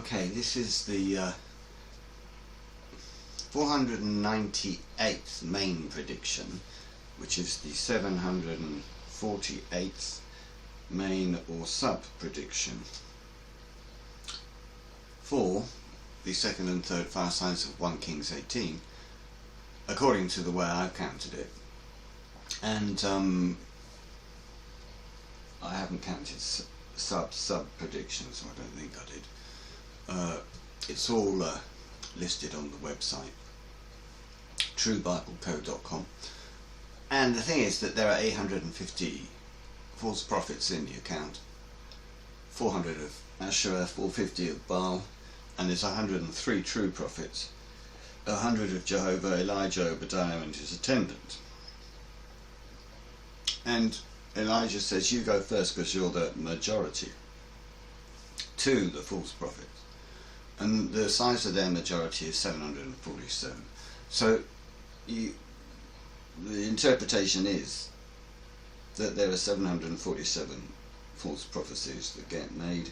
Okay, this is the 498th main prediction, which is the 748th main or sub prediction for the second and third fire signs of 1 Kings 18, according to the way I've counted it. And I haven't counted sub predictions, so I don't think I did. It's all listed on the website truebiblecode.com, and the thing is that there are 850 false prophets in the account, 400 of Asherah, 450 of Baal, and there's 103 true prophets, 100 of Jehovah, Elijah, Obadiah and his attendant. And Elijah says, you go first because you're the majority, to the false prophets. And the size of their majority is 747. So the interpretation is that there are 747 false prophecies that get made,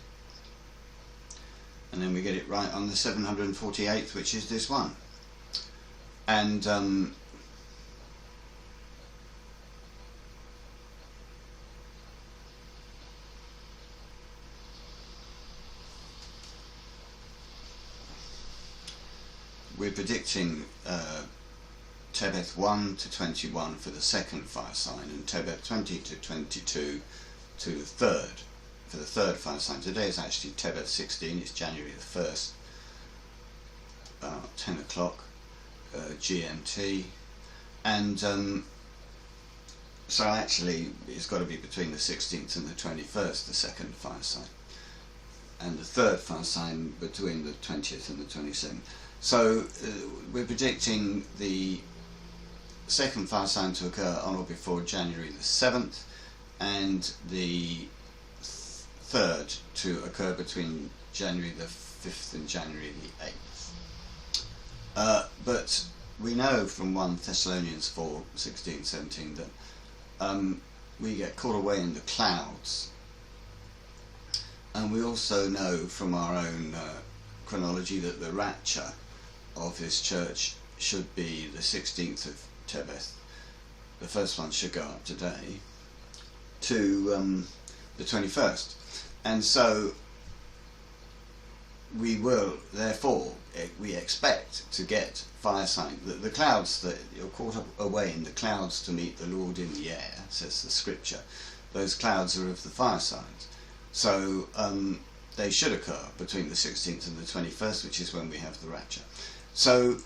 and then we get it right on the 748th, which is this one. And we're predicting Tebeth 1 to 21 for the second fire sign, and Tebeth 20 to 22 to the third, for the third fire sign. Today is actually Tebeth 16, it's January the 1st, 10 o'clock GMT, and so actually it's got to be between the 16th and the 21st, the second fire sign, and the third fire sign between the 20th and the 27th. So we're predicting the second fire sign to occur on or before January the 7th, and the third to occur between January the 5th and January the 8th. But we know from 1 Thessalonians 4, 16, 17 that we get caught away in the clouds. And we also know from our own chronology that the rapture of this church should be the 16th of Tebeth. The first one should go up today to the 21st, and so we will therefore we expect to get fire sign, the clouds, that you're caught away in the clouds to meet the Lord in the air, says the scripture. Those clouds are of the fire signs, so they should occur between the 16th and the 21st, which is when we have the rapture. So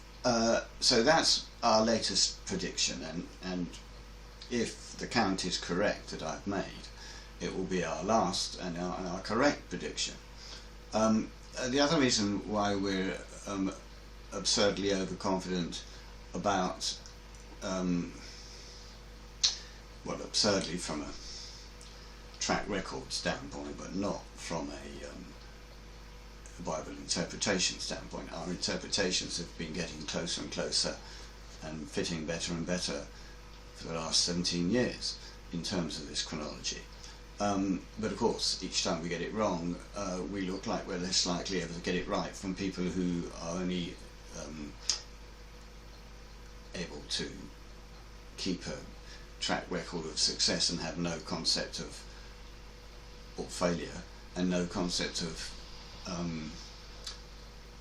so that's our latest prediction, and if the count is correct that I've made, it will be our last and our correct prediction. The other reason why we're absurdly overconfident about, well, absurdly from a track record standpoint, but not from a Bible interpretation standpoint. Our interpretations have been getting closer and closer and fitting better and better for the last 17 years in terms of this chronology. But of course, each time we get it wrong, we look like we're less likely ever to get it right from people who are only able to keep a track record of success and have no concept of or failure, and no concept of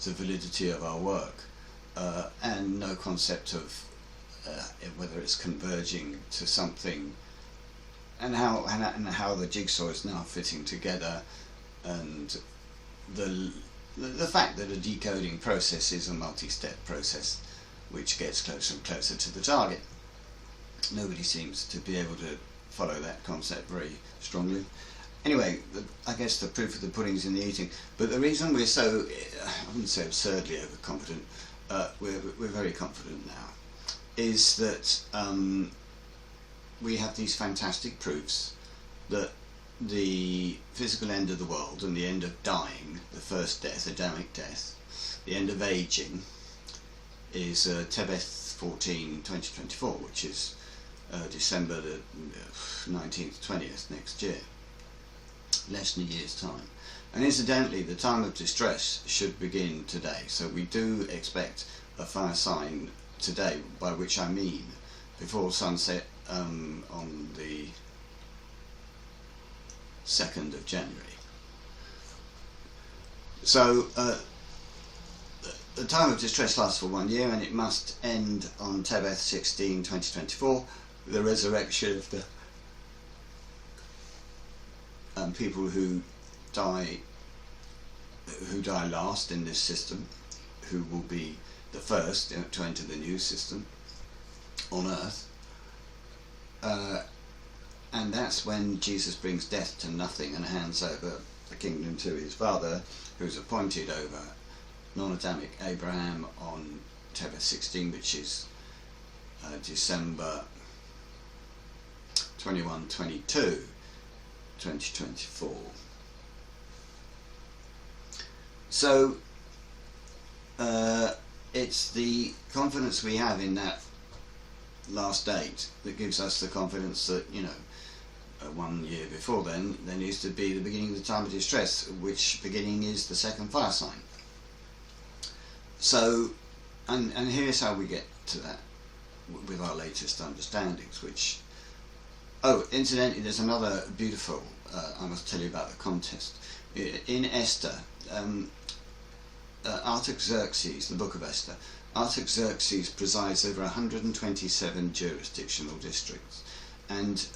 the validity of our work, and no concept of whether it's converging to something, and how the jigsaw is now fitting together, and the fact that a decoding process is a multi-step process which gets closer and closer to the target. Nobody seems to be able to follow that concept very strongly. Anyway, I guess the proof of the pudding's in the eating. But the reason we're so, I wouldn't say absurdly overconfident, we're very confident now, is that we have these fantastic proofs that the physical end of the world and the end of dying, the first death, Adamic death, the end of aging, is Tebeth 14, 2024, which is December the 19th, 20th next year. Less than a year's time. And incidentally, the time of distress should begin today. So we do expect a fire sign today, by which I mean before sunset on the 2nd of January. So the time of distress lasts for 1 year, and it must end on Tebeth 16, 2024, the resurrection of the people who die last in this system, who will be the first to enter the new system on earth, and that's when Jesus brings death to nothing and hands over the kingdom to his Father, who's appointed over non-Adamic Abraham on Tebeth 16, which is December 21-22, 2024. So it's the confidence we have in that last date that gives us the confidence that, 1 year before then, there needs to be the beginning of the time of distress, which beginning is the second fire sign. So, and here's how we get to that with our latest understandings, which, incidentally, there's another beautiful, I must tell you about the contest. In Esther, Artaxerxes, the book of Esther, Artaxerxes presides over 127 jurisdictional districts, and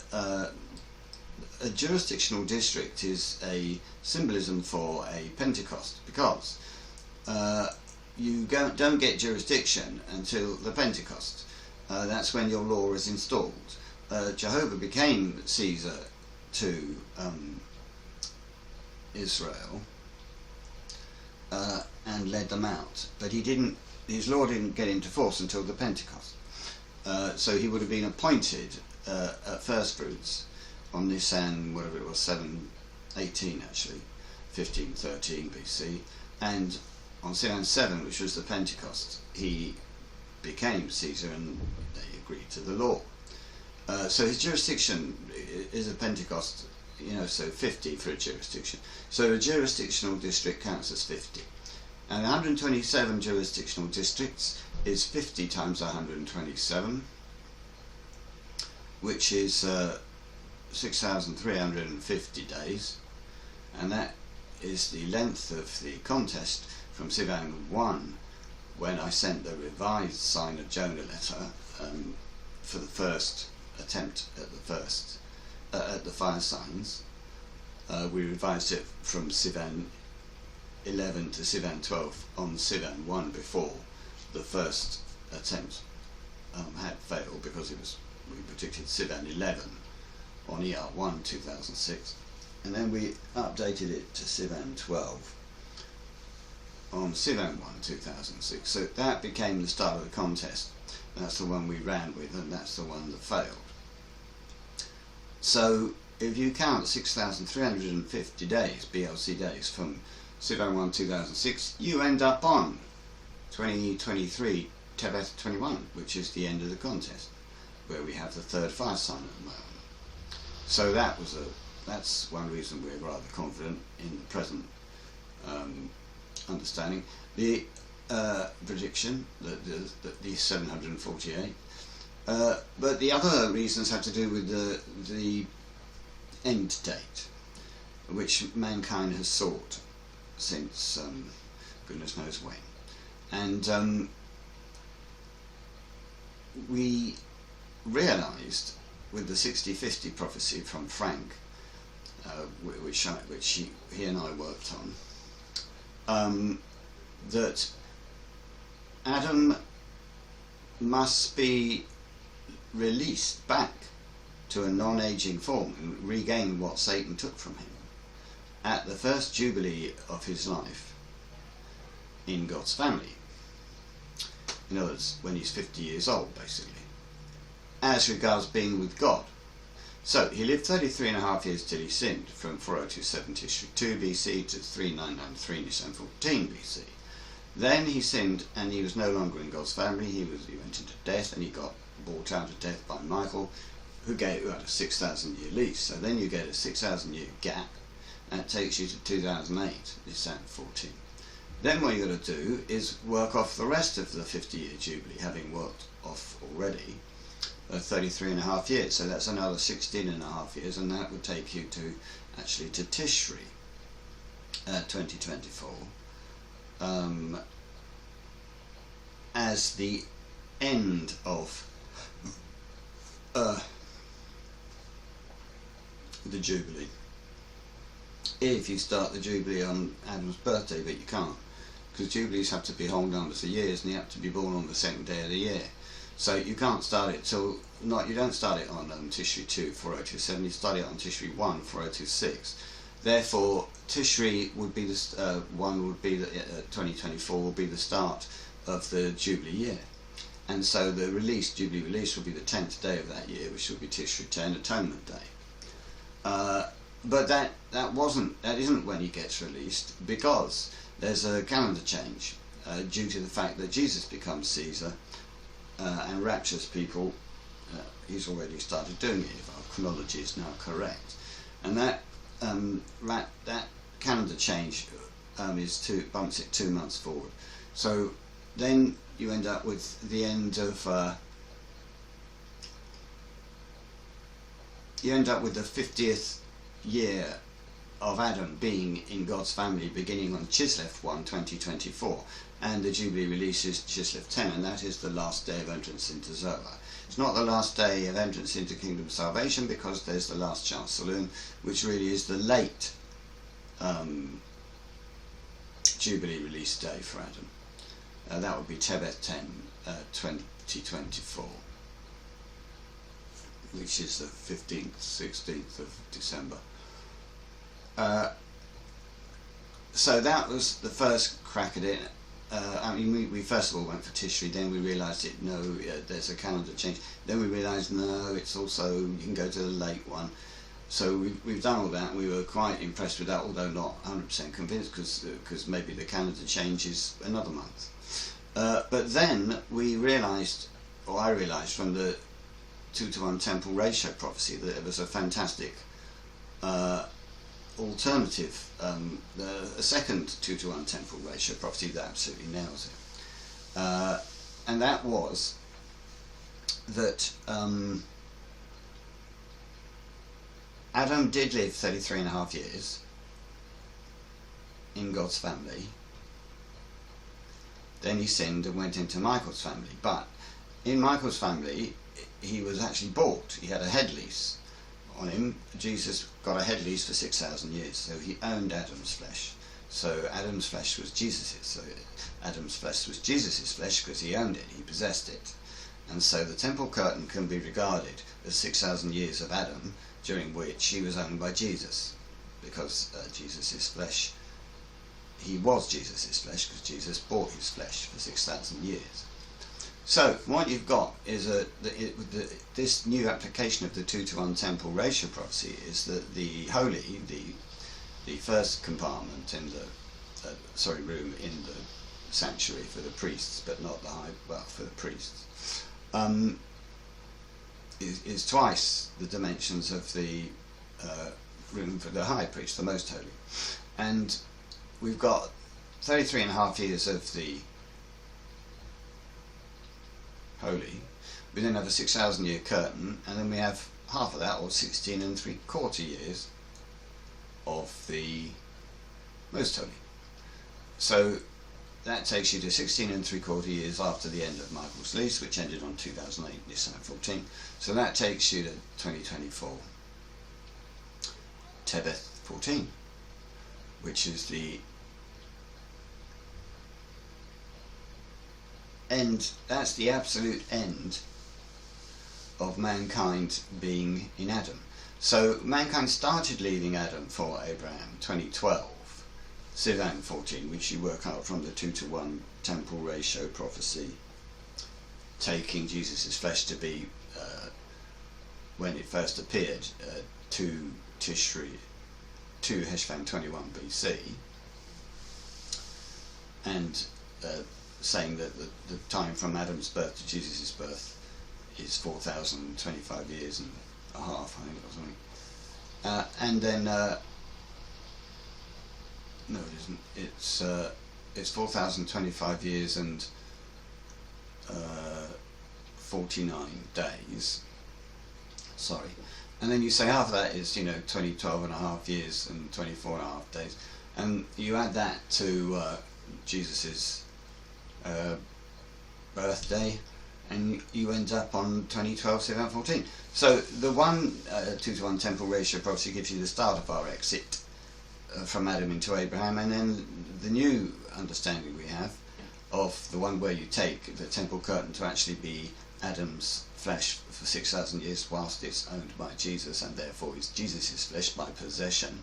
a jurisdictional district is a symbolism for a Pentecost, because you don't get jurisdiction until the Pentecost. That's when your law is installed. Jehovah became Caesar to Israel and led them out, but his law didn't get into force until the Pentecost. So he would have been appointed at first fruits on Nisan, whatever it was, 718 actually, 1513 BC, and on Sivan 7, which was the Pentecost, he became Caesar and they agreed to the law. So his jurisdiction is a Pentecost, so 50 for a jurisdiction. So a jurisdictional district counts as 50. And 127 jurisdictional districts is 50 times 127, which is 6,350 days, and that is the length of the contest from Sivan 1, when I sent the revised sign of Jonah letter for the first attempt at the fire signs. We revised it from Sivan 11 to Sivan 12 on Sivan 1 before the first attempt had failed, because we predicted Sivan 11 on ER1 2006, and then we updated it to Sivan 12 on Sivan 1 2006. So that became the start of the contest. That's the one we ran with, and that's the one that failed. So if you count 6,350 days, BLC days, from Sivan 1 2006, you end up on 2023 Tebeth 21, which is the end of the contest, where we have the third fire sign at the moment. So that's one reason we're rather confident in the present understanding. The prediction, the 748, but the other reasons have to do with the end date, which mankind has sought since goodness knows when. And we realised with the 60-50 prophecy from Frank, which he and I worked on, that Adam must be released back to a non-aging form and regain what Satan took from him at the first jubilee of his life in God's family. In other words, when he's 50 years old, basically, as regards being with God. So he lived 33.5 years till he sinned, from 4027 Tishri 2 BC to 3993 Nisan 14 BC. Then he sinned, and he was no longer in God's family. He went into death, and he got bought out of death by Michael, who had a 6,000 year lease. So then you get a 6,000 year gap, That takes you to 2008, December 14. Then what you've got to do is work off the rest of the 50-year Jubilee, having worked off already 33 and a half years. So that's another 16 and a half years, and that would take you to actually to Tishri 2024 as the end of the Jubilee. If you start the Jubilee on Adam's birthday, but you can't, because Jubilees have to be whole numbers of years, and you have to be born on the second day of the year. So you can't start it till you don't start it on Tishri 2 4027. You start it on Tishri 1 4026. Therefore, Tishri would be the 2024 will be the start of the Jubilee year, and so the Jubilee release will be the 10th day of that year, which will be Tishri 10, Atonement Day. But that isn't when he gets released, because there's a calendar change due to the fact that Jesus becomes Caesar and raptures people. He's already started doing it, if our chronology is now correct, and that calendar change bumps it 2 months forward. So then you end up with the end of the 50th year of Adam being in God's family, beginning on Chislev 1 2024, and the Jubilee release is Chislev 10, and that is the last day of entrance into Zoar. It's not the last day of entrance into Kingdom Salvation, because there's the last chance saloon, which really is the late Jubilee release day for Adam. That would be Tebeth 10 2024, which is the 15th, 16th of December. So that was the first crack at it. We first of all went for Tishri, then we realised there's a calendar change. Then we realised no, it's also, you can go to the late one. So we've done all that, and we were quite impressed with that, although not 100% convinced, because maybe the calendar change is another month. But then we realised, or I realised from the 2-to-1 temple ratio prophecy, that it was a fantastic alternative, a second 2-to-1 temple ratio prophecy that absolutely nails it. And that was that Adam did live 33 and a half years in God's family. Then he sinned and went into Michael's family. But in Michael's family, he was actually bought. He had a head lease on him. Jesus got a head lease for 6,000 years, so he owned Adam's flesh. So Adam's flesh was Jesus's. So Adam's flesh was Jesus's flesh because he owned it, he possessed it. And so the temple curtain can be regarded as 6,000 years of Adam, during which he was owned by Jesus, because Jesus's flesh, he was Jesus's flesh because Jesus bought his flesh for 6,000 years. So what you've got is this new application of the 2-to-1 temple ratio prophecy is that the holy, the first compartment in the room in the sanctuary for the priests, but not for the priests, is twice the dimensions of the room for the high priest, the most holy. And we've got 33 and a half years of the holy. We then have a 6,000 year curtain, and then we have half of that, or 16 and 3/4 years of the most holy. So that takes you to 16 and 3/4 years after the end of Michael's lease, which ended on 2008, December 14. So that takes you to 2024, Tebeth 14, which is the end. That's the absolute end of mankind being in Adam. So mankind started leaving Adam for Abraham 2012, Sivan 14, which you work out from the 2-to-1 temple ratio prophecy, taking Jesus' flesh to be, when it first appeared, 2 Tishri, 2 Heshvan 21 BC, and saying that the time from Adam's birth to Jesus' birth is 4,025 years and a half, I think, or something. And then No, it isn't. It's 4,025 years and 49 days. Sorry. And then you say half of that is, 12 and a half years and 24 and a half days. And you add that to Jesus's birthday, and you end up on 2012, 7, 14. So the 2-to-1 temporal ratio prophecy gives you the start of our exit from Adam into Abraham, and then the new understanding we have of the one where you take the temple curtain to actually be Adam's flesh for 6,000 years, whilst it's owned by Jesus, and therefore it's Jesus' flesh by possession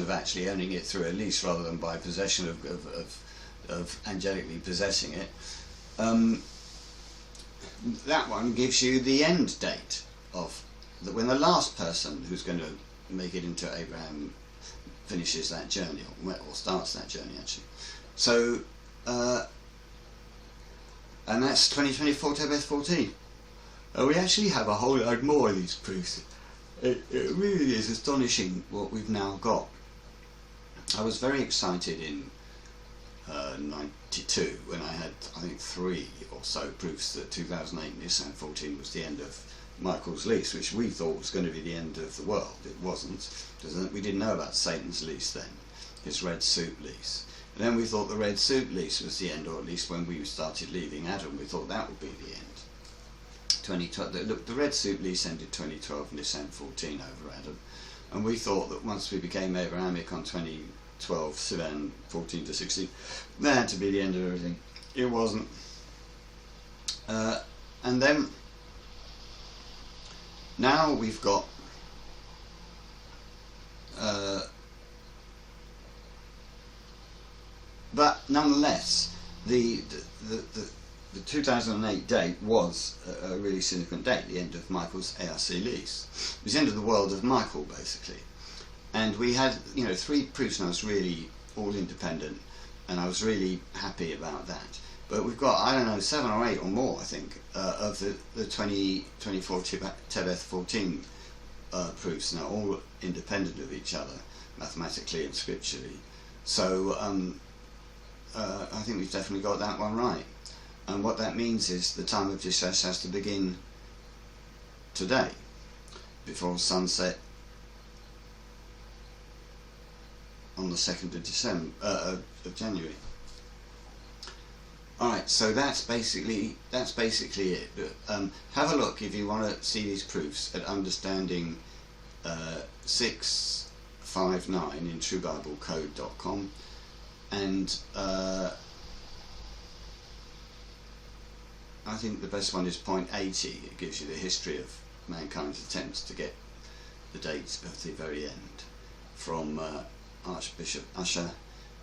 of actually owning it through a lease, rather than by possession of angelically possessing it. That one gives you the end date of when the last person who's going to make it into Abraham finishes that journey, or starts that journey actually. So, and that's 2024 Tebeth 14. We actually have a whole load more of these proofs. It really is astonishing what we've now got. I was very excited in 92 when I had, I think, 3 or so proofs that 2008 Nissan 14 was the end of Michael's lease, which we thought was going to be the end of the world. It wasn't, because we didn't know about Satan's lease then, his red suit lease. And then we thought the red suit lease was the end, or at least when we started leaving Adam, we thought that would be the end. 2012, the red suit lease ended 2012 Nissan 14 over Adam, and we thought that once we became Abrahamic on 2012 Sivan 14 to 16, that had to be the end of everything. It wasn't. And then now we've got but nonetheless the 2008 date was a really significant date, the end of Michael's ARC lease. It was the end of the world of Michael, basically. And we had, 3 proofs, and I was really all independent, and I was really happy about that. But we've got, 7 or 8 or more, I think, of the 2024 Tebeth 14 proofs now, all independent of each other, mathematically and scripturally. So I think we've definitely got that one right. And what that means is the time of distress has to begin today, before sunset on the 2nd of January. Alright, so that's basically it. Have a look, if you want to see these proofs, at understanding 659 in truebiblecode.com, and I think the best one is point 80. It gives you the history of mankind's attempts to get the dates at the very end, from Archbishop Usher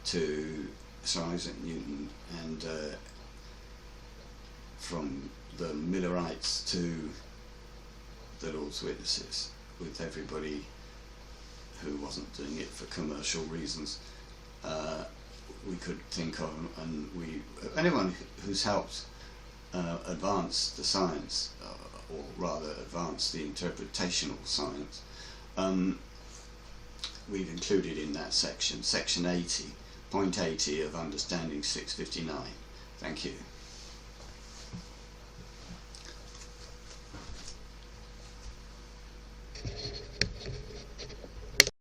to Sir Isaac Newton, and from the Millerites to the Lord's Witnesses, with everybody who wasn't doing it for commercial reasons we could think of, and anyone who's helped advance the science, or rather advance the interpretational science, we've included in that section 80, point 80 of understanding 659. Thank you.